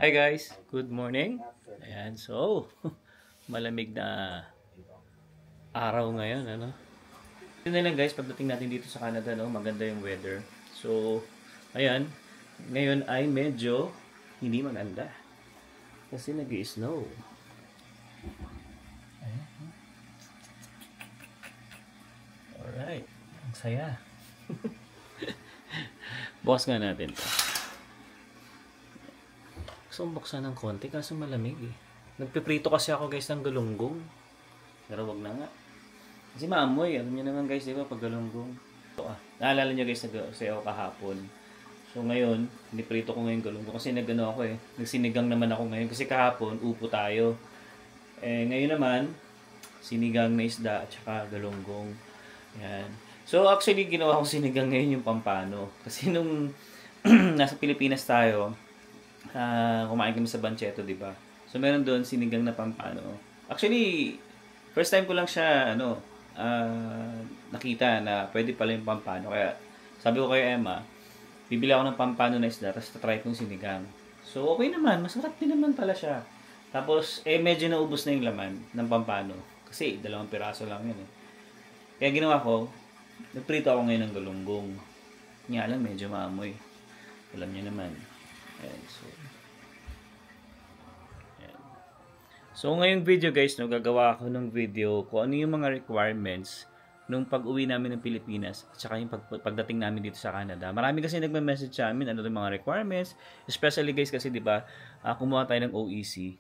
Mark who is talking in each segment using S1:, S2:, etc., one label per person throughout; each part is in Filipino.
S1: Hi guys, good morning. Ayan, so malamig na araw ngayon, ano? Yun na lang guys, pagdating natin dito sa Canada, no, maganda yung weather. So, ayan, ngayon ay medyo hindi maganda kasi nag-i-snow. Alright, ang saya. Bukas nga natin to. Gusto kong buksan ng konti kaso malamig eh. Nagpiprito kasi ako guys ng galunggong. Pero wag na nga. Kasi maamoy. Alam niyo naman guys, di ba, pag galunggong. So, naalala niyo guys, nag-sayo kahapon. So ngayon, niprito ko ngayon galunggong. Kasi nagano ako eh. Nagsinigang naman ako ngayon. Kasi kahapon, upo tayo. Eh, ngayon naman, sinigang na isda at saka galunggong. Yan. So actually, ginawa kong sinigang ngayon yung pampano. Kasi nung nasa Pilipinas tayo, kumain kami sa Bancheto, di ba? So meron doon sinigang na pampano. Actually, first time ko lang siya nakita na pwede pala yung pampano. Kaya sabi ko kay Emma, bibili ako ng pampano na isda tapos try kong sinigang. So okay naman, masarap din naman pala siya. Tapos medyo naubos na yung laman ng pampano. Kasi 2 piraso lang yun eh. Kaya ginawa ko, nagprito ako ngayon ng galunggong. Nga lang medyo maamoy. Alam niyo naman. Ayan, so ngayong video guys, no, gagawa ako ng video kung ano yung mga requirements nung pag-uwi namin ng Pilipinas at saka yung pagdating namin dito sa Canada. Marami kasi nagme-message sa amin ano yung mga requirements, especially guys kasi 'di ba, kumuha tayo ng OEC.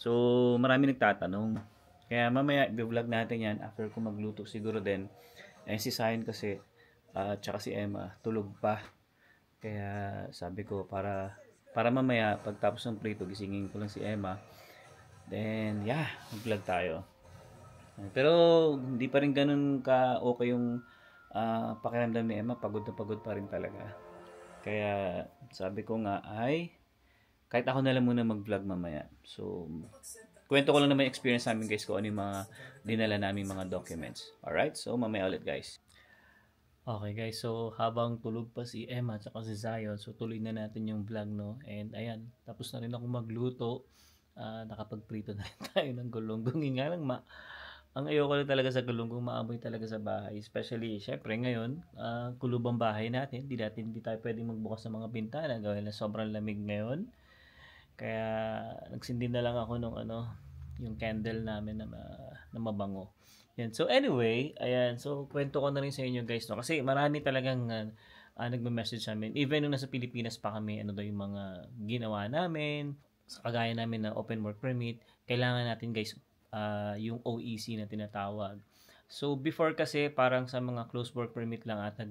S1: So marami nagtatanong. Kaya mamaya i-vlog natin 'yan after ko magluto siguro din. Si Sayan kasi at saka si Emma tulog pa. Kaya sabi ko para mamaya pagtapos ng prito gisingin ko lang si Emma. Then, yeah, mag-vlog tayo. Pero, hindi pa rin ganun ka okay yung pakiramdam ni Emma. Pagod na pagod pa rin talaga. Kaya, sabi ko nga ay, kahit ako na lang muna mag-vlog mamaya. So, kwento ko lang naman yung experience namin guys kung ano yung mga dinala namin mga documents. Alright, so mamaya ulit guys. Okay guys, so habang tulog pa si Emma at si Zion, so tuloy na natin yung vlog, no? And ayan, tapos na rin ako magluto. Nakapagprito na rin tayo ng galunggong. Yung nga lang, ang ayoko na talaga sa galunggong, maamoy talaga sa bahay. Especially, syempre ngayon, kulubang bahay natin. Hindi tayo pwedeng magbukas ng mga bintana. Gawin na sobrang lamig ngayon. Kaya, nagsindi na lang ako ng yung candle namin na mabango. Yan. So anyway, ayan. So kwento ko na rin sa inyo guys, no? Kasi marami talagang nagme-message sa amin. Even nung nasa Pilipinas pa kami, ano daw yung mga ginawa namin, sa kagaya namin na open work permit, kailangan natin guys yung OEC na tinatawag. So before kasi parang sa mga close work permit lang ata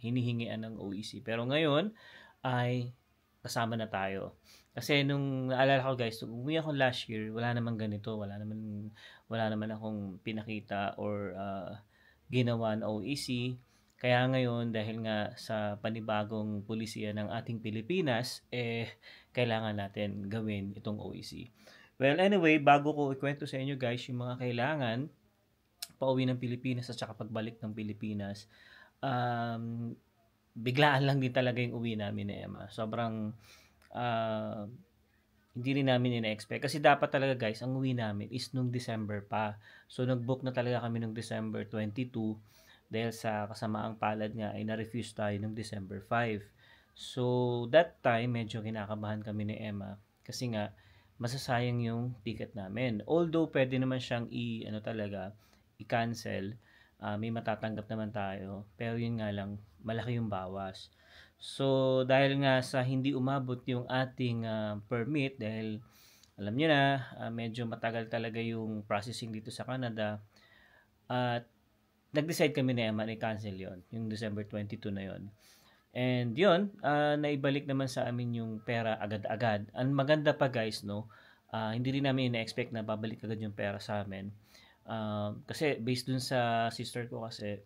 S1: hinihingian ng OEC. Pero ngayon ay kasama na tayo. Kasi nung naalala ko guys, nung umuwi ako last year, wala naman ganito, wala naman akong pinakita or ginawa ng OEC. Kaya ngayon, dahil nga sa panibagong pulisiya ng ating Pilipinas, kailangan natin gawin itong OEC. Well, anyway, bago ko ikwento sa inyo guys yung mga kailangan pauwi ng Pilipinas at saka pagbalik ng Pilipinas, biglaan lang din talaga yung uwi namin ni Emma. Sobrang hindi rin namin ina-expect. Kasi dapat talaga guys, ang uwi namin is nung December pa. So nag-book na talaga kami nung December 22 dahil sa kasamaang palad nga ay na-refuse tayo nung December 5. So that time, medyo kinakabahan kami ni Emma kasi nga masasayang yung ticket namin. Although pwede naman siyang i-cancel, may matatanggap naman tayo. Pero yun nga lang, malaki yung bawas. So, dahil nga sa hindi umabot yung ating permit, dahil alam niyo na, medyo matagal talaga yung processing dito sa Canada, at nag-decide kami na Emma i-cancel yon yung December 22 na yon. And yun, naibalik naman sa amin yung pera agad-agad. Ang maganda pa guys, no, hindi rin namin ina-expect na babalik agad yung pera sa amin. Kasi based dun sa sister ko kasi,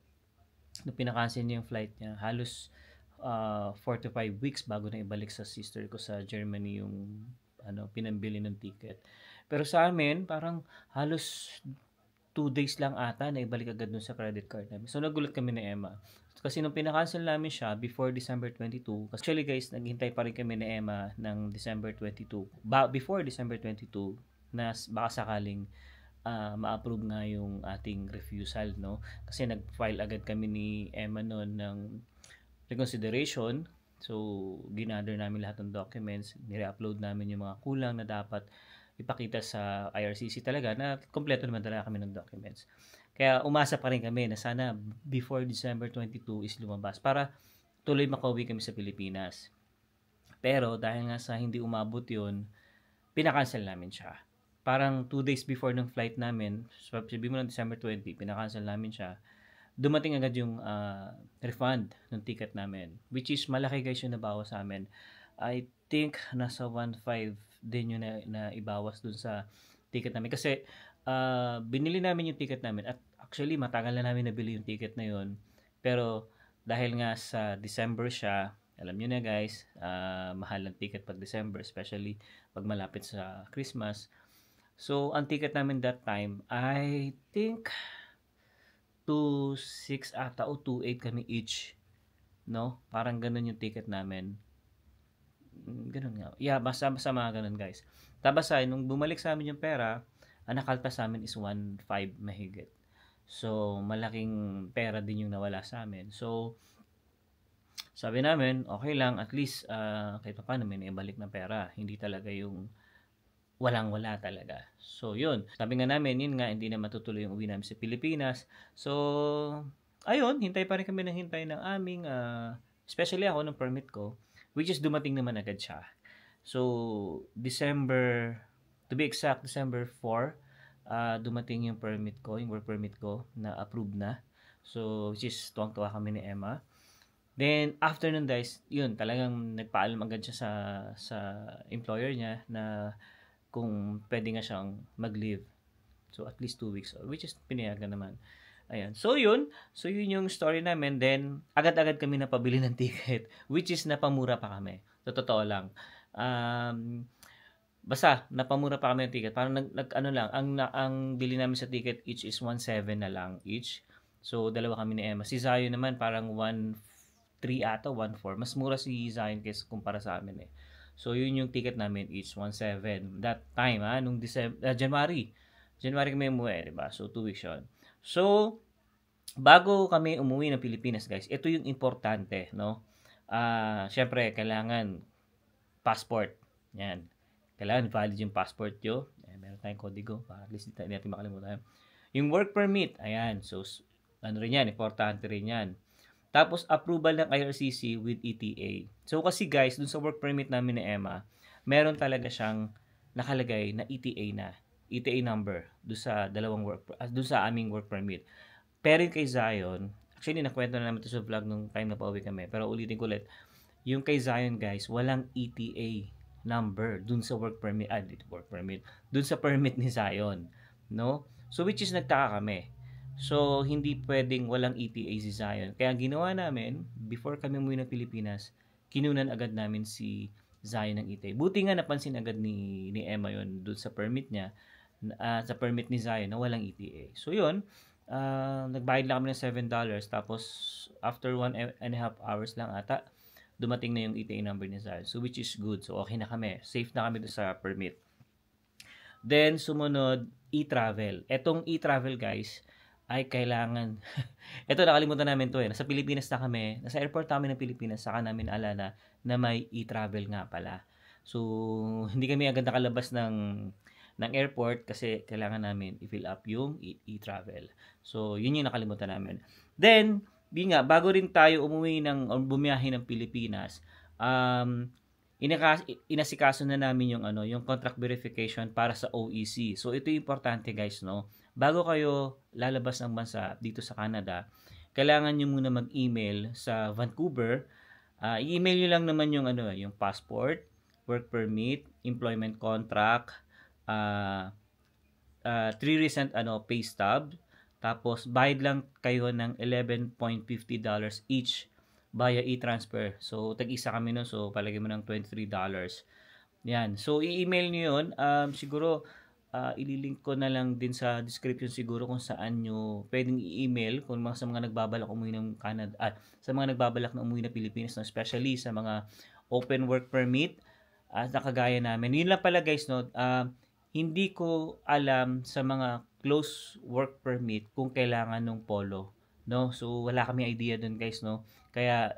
S1: nung pinakancel niya yung flight niya, halos 4 to 5 weeks bago na ibalik sa sister ko sa Germany yung pinambili ng ticket. Pero sa amin, parang halos 2 days lang ata na ibalik agad dun sa credit card namin. So nagulat kami ni Emma. Kasi nung pinakancel namin siya before December 22, actually guys, naghintay pa rin kami ni Emma ng December 22. Before December 22, na baka sakaling ma-approve nga yung ating refusal, no? Kasi nag-file agad kami ni Emma noon ng reconsideration. So, ginather namin lahat ng documents, nire-upload namin yung mga kulang na dapat ipakita sa IRCC talaga na kompleto naman talaga kami ng documents. Kaya umasa pa rin kami na sana before December 22 is lumabas para tuloy makauwi kami sa Pilipinas. Pero dahil nga sa hindi umabot yun, pinakancel namin siya. Parang 2 days before ng flight namin, sabi mo ng December 20, pinakancel namin siya. Dumating agad yung refund ng ticket namin, which is malaki guys yung nabawas sa amin. I think nasa 1.5 din yung na ibawas dun sa ticket namin. Kasi binili namin yung ticket namin at actually matagal na namin nabili yung ticket na yun. Pero dahil nga sa December siya, alam nyo na guys, mahal ang ticket pag December, especially pag malapit sa Christmas. So, ang ticket namin that time, I think 2.6 ata o 2.8 kami each. No? Parang ganun yung ticket namin. Ganun nga. Yeah, basta mga ganun guys. Tapos nung bumalik sa amin yung pera, ang nakaltas sa amin is 1.5 mahigit. So, malaking pera din yung nawala sa amin. So, sabi namin, okay lang, at least kahit pa paano may naibalik na pera. Hindi talaga yung walang-wala talaga. So, yun. Sabi nga namin, yun nga, hindi na matutuloy yung uwi namin sa Pilipinas. So, ayun, hintay pa rin kami ng hintay ng aming, especially ako ng permit ko, which is dumating naman agad siya. So, December, to be exact, December 4, dumating yung permit ko, yung work permit ko, na approved na. So, which is tuwang-tuwa kami ni Emma. Then, after nun guys, yun, talagang nagpaalam agad siya sa employer niya na kung pwede nga siyang mag-leave. So, at least 2 weeks, which is pinayagan naman. Ayan. So, yun. So, yun yung story namin. Then, agad-agad kami napabili ng ticket, which is napamura pa kami. So, totoo lang. Basta, napamura pa kami ng ticket. Parang ano lang, ang bili namin sa ticket each is 1.7 na lang each. So, dalawa kami ni Emma. Si Zion naman, parang 1.3 ata, 1.4. Mas mura si Zion kaysa kumpara sa amin eh. So, yun yung ticket namin, each 1.7. That time, nung January kami umuwi, diba? So, 2 weeks yun. So, bago kami umuwi ng Pilipinas, guys, ito yung importante, no? Syempre, kailangan passport. Yan. Kailangan valid yung passport nyo. Meron tayong kodigo, para at least hindi natin makalimutan. Yung work permit, ayan. So, ano rin yan, importante rin yan. Tapos, approval ng IRCC with ETA. So, kasi guys, dun sa work permit namin ni Emma, meron talaga siyang nakalagay na ETA na. ETA number dun sa dun sa aming work permit. Pero yung kay Zion, actually, nakwento na namin ito sa vlog nung time na pauwi kami. Pero ulitin ko ulit, yung kay Zion guys, walang ETA number dun sa work permit. Dun sa permit ni Zion. No? So, which is nagtaka kami. So, hindi pwedeng walang ETA si Zion. Kaya ginawa namin, before kami umuwi ng Pilipinas, kinunan agad namin si Zion ng ETA. Buti nga napansin agad ni Emma yun doon sa permit niya, sa permit ni Zion na walang ETA. So, yun, nagbayad lang kami ng $7. Tapos, after 1.5 hours lang ata, dumating na yung ETA number ni Zion. So, which is good. So, okay na kami. Safe na kami doon sa permit. Then, sumunod, e-travel. Etong e-travel, guys, ay kailangan. Ito, nakalimutan namin to eh. Nasa Pilipinas na kami. Nasa airport namin ng Pilipinas. Saka namin alala na may e-travel nga pala. So, hindi kami agad nakalabas ng airport kasi kailangan namin i-fill up yung e-travel. So, yun yung nakalimutan namin. Then, bago rin tayo umuwi o bumiyahe ng Pilipinas, inasikaso na namin yung contract verification para sa OEC. So, ito yung importante guys, no? Bago kayo lalabas ng bansa dito sa Canada, kailangan nyo muna mag-email sa Vancouver. I-email nyo lang naman yung passport, work permit, employment contract, 3 recent pay stub, tapos bayad lang kayo ng $11.50 each via e-transfer. So, tag-isa kami nun. So, palagay mo ng $23. Yan. So, i-email nyo yun. Siguro, ililink ko na lang din sa description siguro kung saan nyo pwedeng i-email kung sa mga nagbabalak umuwi ng Canada, sa mga nagbabalak na umuwi ng Pilipinas, no? Especially sa mga open work permit at nakagaya namin. Yun lang pala guys, no? Hindi ko alam sa mga close work permit kung kailangan ng polo, no? So wala kami idea dun guys, no? Kaya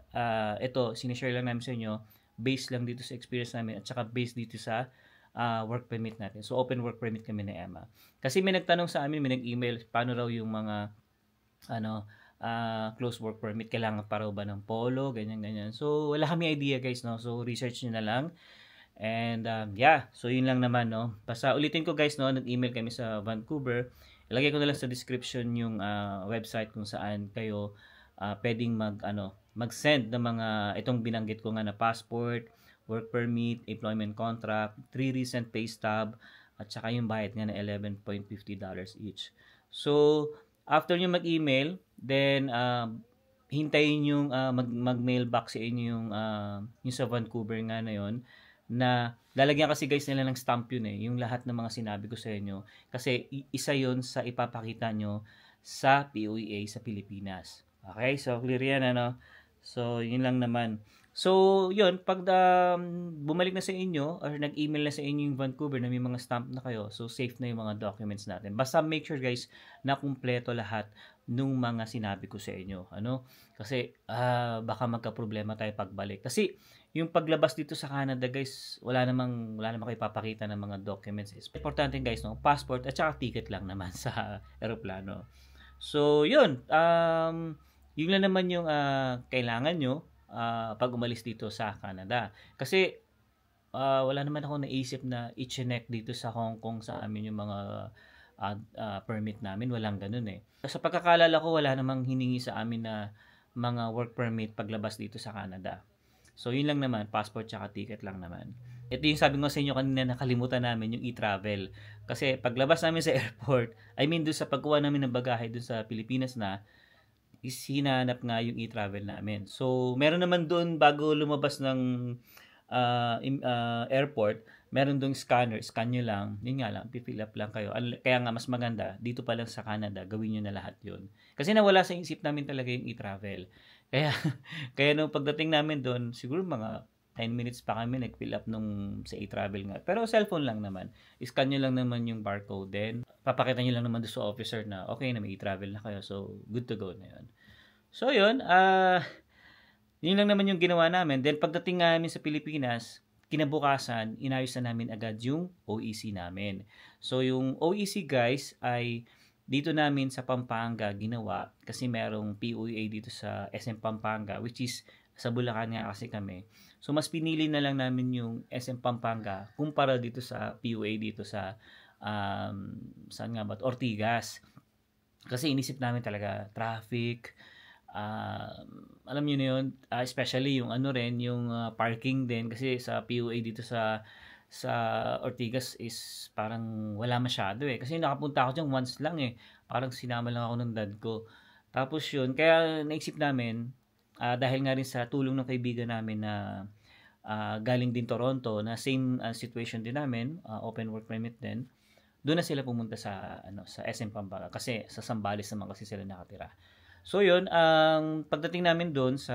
S1: ito sinishare lang namin sa inyo based lang dito sa experience namin at saka based dito sa work permit natin. So open work permit kami ni Emma. Kasi may nagtanong sa amin, may nag-email paano raw yung mga close work permit, kailangan pa raw ba ng polo, ganyan. So wala kami idea guys, no? So research niyo na lang. And so yun lang naman, no. Basta ulitin ko guys, no, nag-email kami sa Vancouver. Ilagay ko na lang sa description yung website kung saan kayo pwedeng mag-send ng mga itong binanggit ko nga na passport, work permit, employment contract, 3 recent pay stub, at saka yung bayad nga na $11.50 each. So after nyo mag-email, then hintayin yung mag-mailbox sa inyo yung sa Vancouver nga na yon, na lalagyan kasi guys nila ng stamp yun yung lahat ng mga sinabi ko sa inyo, kasi isa yun sa ipapakita nyo sa POEA sa Pilipinas. Okay, so clear yan, so yun lang naman. So yun, pag bumalik na sa inyo or nag-email na sa inyo yung Vancouver na may mga stamp na kayo, so safe na yung mga documents natin. Basta make sure guys na kumpleto lahat nung mga sinabi ko sa inyo, kasi baka magka-problema tayo pagbalik. Kasi yung paglabas dito sa Canada guys, wala namang kayo ipapakita ng mga documents. Importante guys, no, passport at saka ticket lang naman sa eroplano. So yun, yun lang naman yung kailangan nyo pag umalis dito sa Canada. Kasi wala naman ako naisip na i-check dito sa Hong Kong sa amin yung mga permit namin. Walang ganun Sa pagkakalala ko, wala namang hiningi sa amin na mga work permit paglabas dito sa Canada. So yun lang naman, passport tsaka ticket lang naman. Ito yung sabi ko sa inyo kanina, nakalimutan namin yung e-travel. Kasi paglabas namin sa airport, doon sa pagkuha namin ng bagahe doon sa Pilipinas na, is hinanap nga yung e-travel namin. So meron naman doon bago lumabas ng airport, meron doon scanner, scan nyo lang, yun nga lang, pifill up lang kayo. Kaya nga mas maganda, dito pa lang sa Canada, gawin nyo na lahat yun. Kasi nawala sa isip namin talaga yung e-travel. Kaya nung pagdating namin doon, siguro mga 10 minutes pa kami nag-fill up sa e-travel nga. Pero cellphone lang naman. I-scan nyo lang naman yung barcode. Then, papakita nyo lang naman doon sa officer na okay na may e-travel na kayo. So, good to go na yun. So, yun. Yun lang naman yung ginawa namin. Then, pagdating namin sa Pilipinas, kinabukasan, inayos na namin agad yung OEC namin. So, yung OEC guys ay dito namin sa Pampanga ginawa kasi merong POEA dito sa SM Pampanga, which is sa Bulacan nga kasi kami. So mas pinili na lang namin yung SM Pampanga kumpara dito sa POEA dito sa saan nga ba, Ortigas. Kasi inisip namin talaga traffic, alam niyo na yun, especially yung yung parking din, kasi sa POEA dito sa Ortigas is parang wala masyado kasi nakapunta ako dyan once lang parang sinama lang ako ng dad ko. Tapos yun, kaya naisip namin dahil nga rin sa tulong ng kaibigan namin na galing din Toronto na same situation din namin, open work permit din, doon na sila pumunta sa sa SM Pampanga kasi sa Zambales naman kasi sila nakatira. So yun, ang pagdating namin doon sa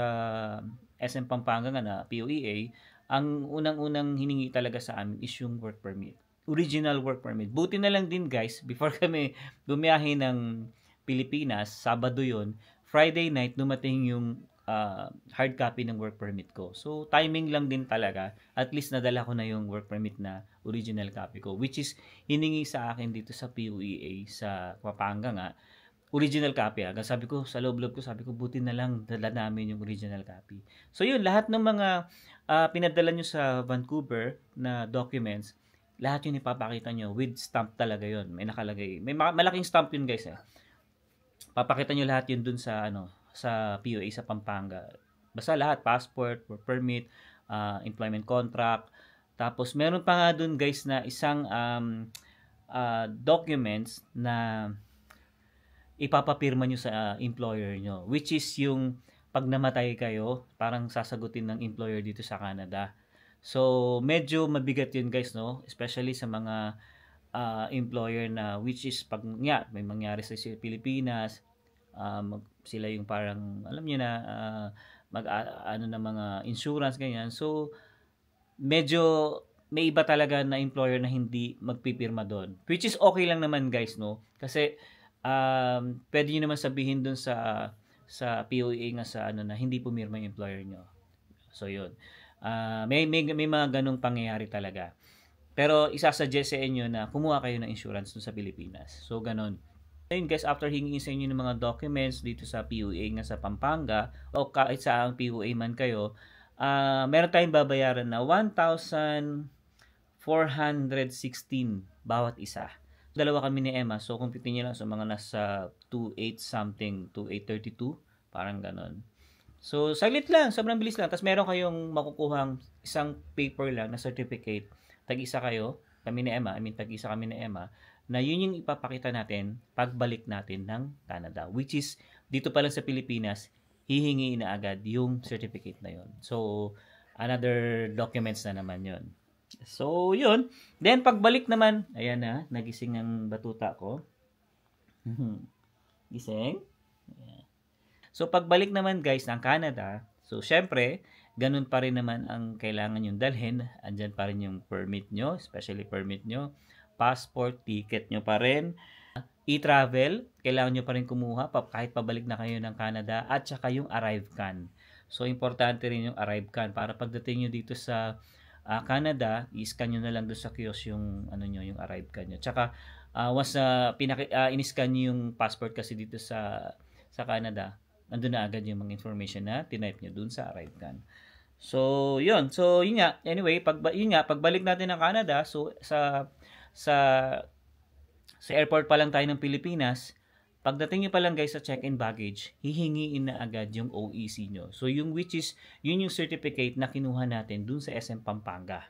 S1: SM Pampanga nga na POEA, ang unang-unang hiningi talaga sa amin is yung work permit. Original work permit. Buti na lang din guys, before kami bumiyahe ng Pilipinas, Sabado yon, Friday night dumating yung hard copy ng work permit ko. So timing lang din talaga. At least nadala ko na yung work permit na original copy ko, which is hiningi sa akin dito sa POEA sa Pampanga nga. Original copy. Sabi ko, sa loob-loob ko, sabi ko, buti na lang dala namin yung original copy. So yun, lahat ng mga pinadala nyo sa Vancouver na documents, lahat yun ipapakita nyo with stamp talaga yun. May nakalagay. May malaking stamp yun guys Papakita nyo lahat yun dun sa sa POA sa Pampanga. Basta lahat, passport, work permit, employment contract. Tapos meron pa nga dun guys na isang documents na ipapapirma nyo sa employer nyo, which is yung pag namatay kayo, parang sasagutin ng employer dito sa Canada. So medyo mabigat yun guys, no? Especially sa mga employer na which is pag nga may mangyari sa Pilipinas, sila yung parang alam niyo na ano na mga insurance ganyan. So medyo may iba talaga na employer na hindi magpipirma doon. Which is okay lang naman guys, no? Kasi pwede niyo naman sabihin doon sa POA nga sa ano na hindi pumirma yung employer nyo. So yun. May mga ganung pangyayari talaga. Pero isasuggest sa inyo na kumuha kayo ng insurance doon sa Pilipinas. So ganon. Ayun guys, after hingin sa inyo ng mga documents dito sa POA nga sa Pampanga o kahit sa ang POA man kayo, meron tayong babayaran na 1,416 bawat isa. Dalawa kami ni Emma, so kumpitin nyo lang sa mga nasa 2,8 something, 2,832, parang ganon. So, saglit lang, sobrang bilis lang. Tapos meron kayong makukuhang isang paper lang na certificate. Tag-isa kayo, kami ni Emma, tag-isa kami ni Emma, na yun yung ipapakita natin pagbalik natin ng Canada. Which is, dito pa lang sa Pilipinas, hihingiin na agad yung certificate na yun. So, another documents na naman yun. So, yun. Then, pagbalik naman, ayan na, nagising ang batuta ko. Gising. Ayan. So, pagbalik naman guys ng Canada, so, syempre, ganun pa rin naman ang kailangan yung dalhin. Andyan pa rin yung permit nyo, especially permit nyo, passport, ticket nyo pa rin. E-travel, kailangan nyo pa rin kumuha kahit pabalik na kayo ng Canada, at saka yung arrive can. So, importante rin yung arrive can para pagdating nyo dito sa Canada, i-scan nyo na lang doon sa kiosk yung ano nyo, yung arrive can nyo. Tsaka once in-scan nyo yung passport kasi dito sa Canada, nandun na agad yung mga information na tinype nyo doon sa arrive can. So, yun. So, yun nga. Anyway, pagbalik natin ng Canada, so sa airport pa lang tayo ng Pilipinas, pagdating nyo pa lang guys sa check-in baggage, hihingiin na agad yung OEC nyo. So yung which is, yun yung certificate na kinuha natin dun sa SM Pampanga.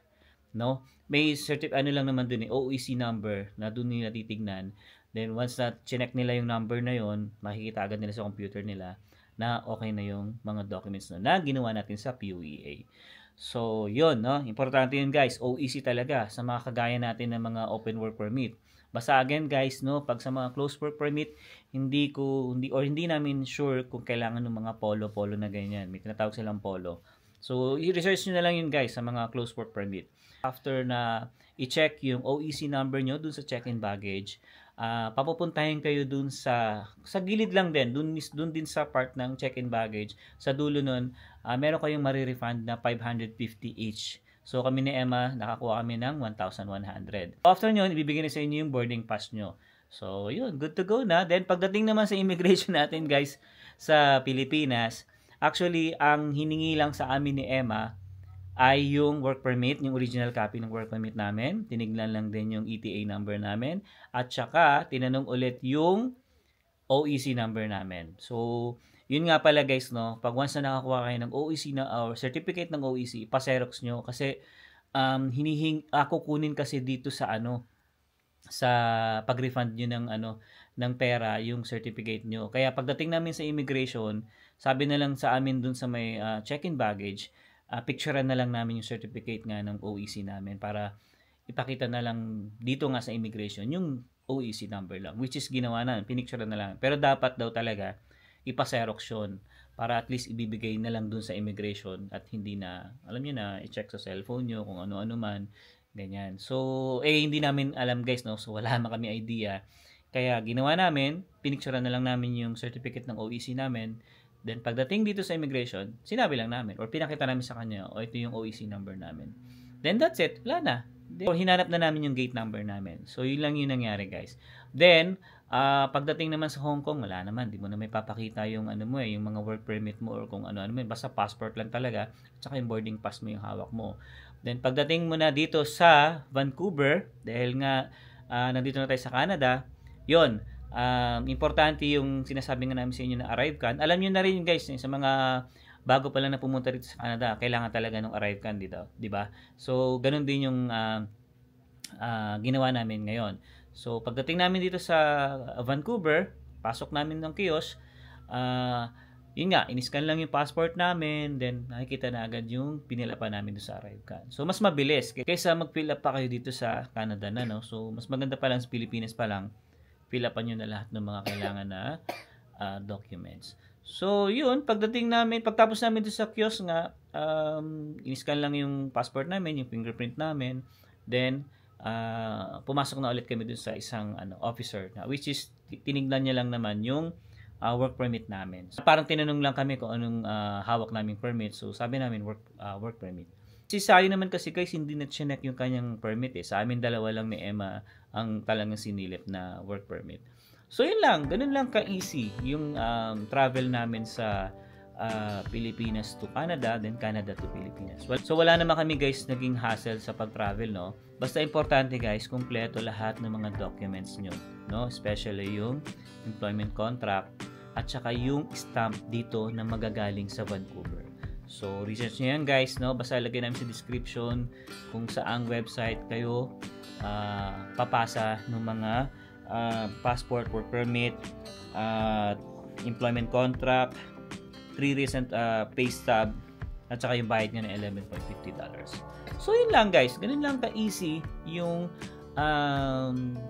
S1: No? May ano lang naman dun OEC number na dun nila titignan. Then once na chinek nila yung number na yon, makikita agad nila sa computer nila na okay na yung mga documents na ginawa natin sa POEA. So yun, no? Importante yun guys, OEC talaga sa mga kagaya natin ng mga open work permit. Basta again guys, no, pag sa mga closed work permit, hindi namin sure kung kailangan ng mga polo na ganyan. May tinatawag silang polo. So, i-research nyo na lang yun guys sa mga closed work permit. After na i-check yung OEC number nyo dun sa check-in baggage, papupuntahin kayo dun sa gilid lang din, dun din sa part ng check-in baggage. Sa dulo nun, meron kayong marirefund na 550 each. So, kami ni Emma, nakakuha kami ng 1,100. After nyo, ibibigay na sa inyo yung boarding pass nyo. So, yun, good to go na. Then, pagdating naman sa immigration natin, guys, sa Pilipinas, actually, ang hiningi lang sa amin ni Emma ay yung work permit, yung original copy ng work permit namin. Tinignan lang din yung ETA number namin. At saka, tinanong ulit yung OEC number namin. So, yun nga pala guys, no, pag once na nakakuha kayo ng OEC or certificate ng OEC, pa-xerox nyo kasi kukunin kasi dito sa sa pag-refund nyo ng pera yung certificate nyo. Kaya pagdating namin sa immigration, sabi na lang sa amin dun sa may check-in baggage, picturean na lang namin yung certificate nga ng OEC namin para ipakita na lang dito nga sa immigration yung OEC number lang, which is ginawa na, pinicturean na lang. Pero dapat daw talaga ipa-xerox yun para at least ibibigay na lang dun sa immigration at hindi na, alam niyo na, i-check sa cellphone nyo kung ano-ano man, ganyan. So, hindi namin alam guys, no? So, wala naman kami idea. Kaya, ginawa namin, pinicturean na lang namin yung certificate ng OEC namin. Then, pagdating dito sa immigration, sinabi lang namin or pinakita namin sa kanya, ito yung OEC number namin. Then, that's it. Wala na. Then, hinanap na namin yung gate number namin. So, yun lang yung nangyari guys. Then, pagdating naman sa Hong Kong, wala naman. Di mo na may papakita yung yung mga work permit mo or kung ano mo. Basta passport lang talaga. At saka yung boarding pass mo yung hawak mo. Then pagdating mo na dito sa Vancouver, dahil nga nandito na tayo sa Canada, yon importante yung sinasabi nga namin sa inyo na arrive can. Alam nyo na rin guys, sa mga bago pa lang na pumunta dito sa Canada, kailangan talaga ng arrive can dito. Diba? So, ganun din yung ginawa namin ngayon. So, pagdating namin dito sa Vancouver, pasok namin ng kiosk, yun nga, in-scan lang yung passport namin, then nakikita na agad yung pinila pa namin doon sa ArriveCan. So, mas mabilis kaysa mag-fill up pa kayo dito sa Canada na, no? So, mas maganda pa lang sa Pilipinas pa lang, fill upan nyo na lahat ng mga kailangan na documents. So, yun, pagtapos namin doon sa kiosk nga, in-scan lang yung passport namin, yung fingerprint namin, then, pumasok na ulit kami doon sa isang officer, which is, tinignan niya lang naman yung work permit namin. So, parang tinanong lang kami kung anong hawak naming permit. So, sabi namin work permit. Si Sayo naman kasi guys, hindi na chinek yung kanyang permit eh. Sa amin dalawa lang ni Emma ang talagang sinilip na work permit. So, yun lang. Ganun lang ka-easy yung travel namin sa Pilipinas to Canada, then Canada to Pilipinas. So, wala naman kami guys naging hassle sa pag-travel, no? Basta importante guys, kumpleto lahat ng mga documents nyo, no? Especially yung employment contract at saka yung stamp dito na magagaling sa Vancouver. So, research nyo yan guys, no? Basta lagay namin sa description kung saang website kayo papasa ng mga passport, work permit, employment contract, 3 recent pay stub, at saka yung bayad nyo ng $11.50. So, yun lang guys. Ganun lang ka-easy yung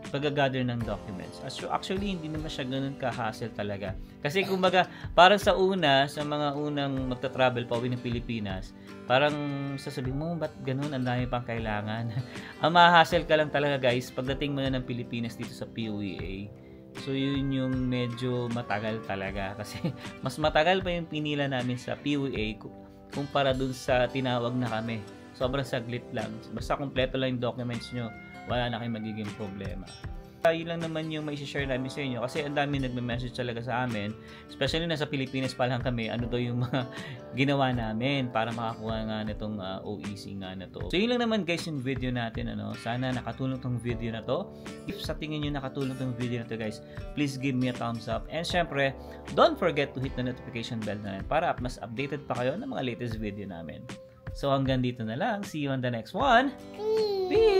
S1: pag-gather ng documents. Actually, hindi naman siya ganun ka-hassle talaga. Kasi kumbaga, parang sa mga unang magta-travel pa uwi ng Pilipinas, parang sasabihin mo, ba't ganun? Ang dami pang kailangan. Ang ma-hassle ka lang talaga guys, pagdating mo na ng Pilipinas dito sa PUEA. So, yun yung medyo matagal talaga. Kasi, mas matagal pa yung pinila namin sa PUEA kumpara dun sa tinawag na kami. Sobrang saglit lang. Basta kompleto lang yung documents nyo, wala na kayong magiging problema. Yun lang naman yung mai-share namin sa inyo kasi ang dami nagme-message talaga sa amin, especially nasa Pilipinas pa lang kami, ano daw yung mga ginawa namin para makakuha nga nitong OEC nga na to. So yun lang naman guys yung video natin, sana nakatulong tong video na to. If sa tingin nyo nakatulong tong video na to guys, please give me a thumbs up, and syempre don't forget to hit the notification bell na rin para mas updated pa kayo ng mga latest video namin. So hanggang dito na lang, see you on the next one. Peace!